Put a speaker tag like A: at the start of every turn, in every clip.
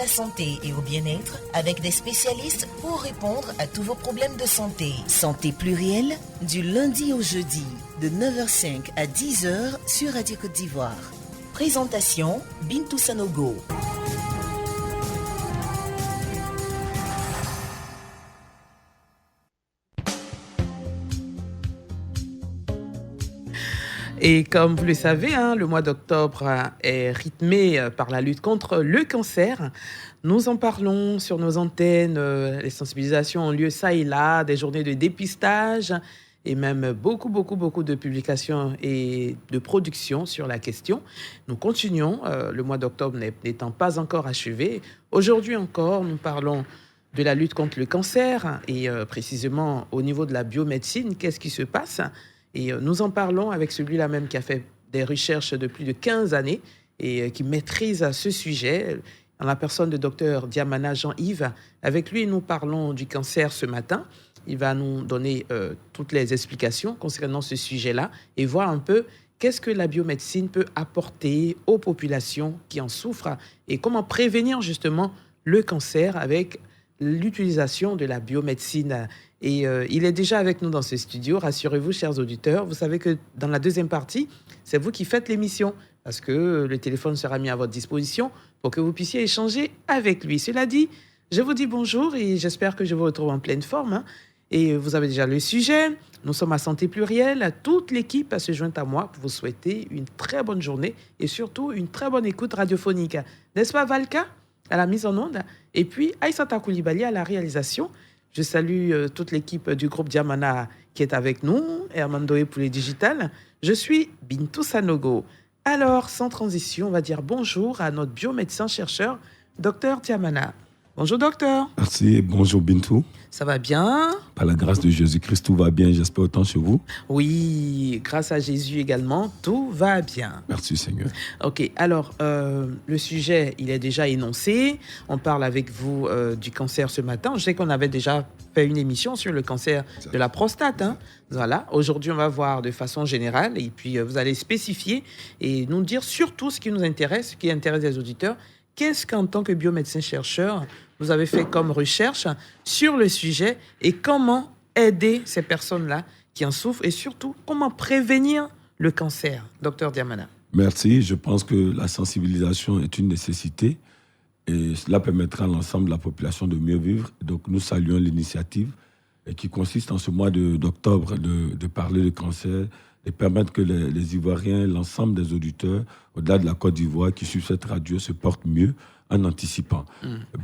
A: la santé et au bien-être avec des spécialistes pour répondre à tous vos problèmes de santé. Santé plurielle, du lundi au jeudi, de 9h05 à 10h sur Radio Côte d'Ivoire. Présentation, Bintou Sanogo.
B: Et comme vous le savez, le mois d'octobre est rythmé par la lutte contre le cancer. Nous en parlons sur nos antennes, les sensibilisations ont lieu ça et là, des journées de dépistage et même beaucoup de publications et de productions sur la question. Nous continuons, le mois d'octobre n'étant pas encore achevé. Aujourd'hui encore, nous parlons de la lutte contre le cancer et précisément au niveau de la biomédecine, qu'est-ce qui se passe ? Et nous en parlons avec celui-là même qui a fait des recherches de plus de 15 années et qui maîtrise ce sujet, en la personne de Dr Diamana Jean-Yves. Avec lui, nous parlons du cancer ce matin. Il va nous donner toutes les explications concernant ce sujet-là et voir un peu qu'est-ce que la biomédecine peut apporter aux populations qui en souffrent et comment prévenir justement le cancer avec l'utilisation de la biomédecine. Et il est déjà avec nous dans ce studio. Rassurez-vous, chers auditeurs, vous savez que dans la deuxième partie, c'est vous qui faites l'émission parce que le téléphone sera mis à votre disposition pour que vous puissiez échanger avec lui. Cela dit, je vous dis bonjour et j'espère que je vous retrouve en pleine forme. Et vous avez déjà le sujet. Nous sommes à Santé Plurielle. Toute l'équipe se joint à moi pour vous souhaiter une très bonne journée et surtout une très bonne écoute radiophonique. N'est-ce pas, Valka, à la mise en onde, et puis Aïssata Koulibaly à la réalisation. Je salue toute l'équipe du groupe Diamana qui est avec nous, Herman Doé pour les digitales. Je suis Bintou Sanogo. Alors, sans transition, on va dire bonjour à notre biomédecin-chercheur, Dr Diamana. Bonjour, docteur.
C: Merci, bonjour Bintou.
B: Ça va bien?
C: Par la grâce de Jésus-Christ, tout va bien, j'espère autant chez vous.
B: Oui, grâce à Jésus également, tout va bien.
C: Merci Seigneur.
B: Ok, alors, le sujet, il est déjà énoncé. On parle avec vous du cancer ce matin. Je sais qu'on avait déjà fait une émission sur le cancer de la prostate. Voilà, aujourd'hui, on va voir de façon générale et puis vous allez spécifier et nous dire surtout ce qui nous intéresse, ce qui intéresse les auditeurs. Qu'est-ce qu'en tant que biomédecin-chercheur, vous avez fait comme recherche sur le sujet et comment aider ces personnes-là qui en souffrent et surtout, comment prévenir le cancer, docteur Diamana?
C: Merci, je pense que la sensibilisation est une nécessité et cela permettra à l'ensemble de la population de mieux vivre. Donc nous saluons l'initiative qui consiste en ce mois d'octobre de parler de cancer, de permettre que les Ivoiriens, l'ensemble des auditeurs, au-delà de la Côte d'Ivoire, qui suivent cette radio, se portent mieux en anticipant.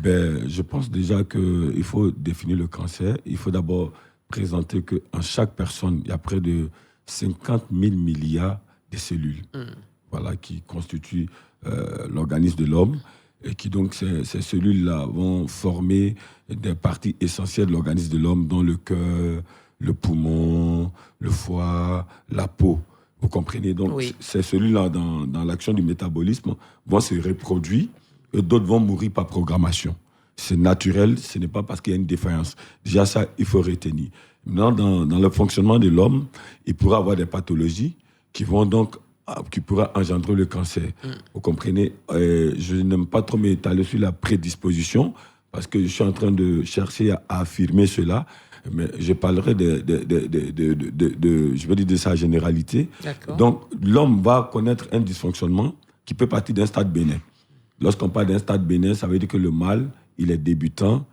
C: Je pense déjà qu'il faut définir le cancer. Il faut d'abord présenter qu'en chaque personne, il y a près de 50 000 milliards de cellules qui constituent l'organisme de l'homme et qui donc, ces cellules-là vont former des parties essentielles de l'organisme de l'homme, dont le cœur, le poumon, le foie, la peau. Vous comprenez? Donc, ces cellules-là, dans l'action du métabolisme, vont se reproduire et d'autres vont mourir par programmation. C'est naturel, ce n'est pas parce qu'il y a une défaillance. Déjà, ça, il faut retenir. Maintenant, dans le fonctionnement de l'homme, il pourra avoir des pathologies qui pourraient engendrer le cancer. Vous comprenez? Je n'aime pas trop m'étaler sur la prédisposition parce que je suis en train de chercher à affirmer cela. Mais je parlerai de sa généralité.
B: D'accord.
C: Donc, l'homme va connaître un dysfonctionnement qui peut partir d'un stade bénin. Lorsqu'on parle d'un stade bénin, ça veut dire que le mal, il est débutant.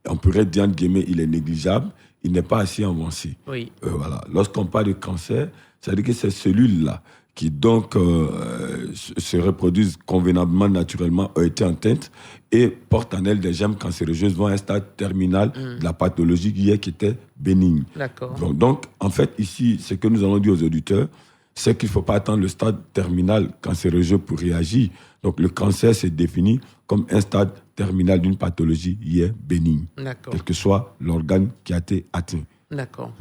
C: On pourrait dire, entre guillemets, il est négligeable. Il n'est pas assez avancé.
B: Oui.
C: Voilà. Lorsqu'on parle de cancer, ça veut dire que ces cellules-là, qui donc se reproduisent convenablement, naturellement, ont été atteintes et portent en elles des germes cancérogènes vont à un stade terminal de la pathologie qui était bénigne.
B: D'accord.
C: Donc, en fait, ici, ce que nous allons dire aux auditeurs, c'est qu'il ne faut pas attendre le stade terminal cancérogène pour réagir. Donc, le cancer s'est défini comme un stade terminal d'une pathologie qui est bénigne,
B: D'accord.
C: quel que soit l'organe qui a été atteint.
B: D'accord.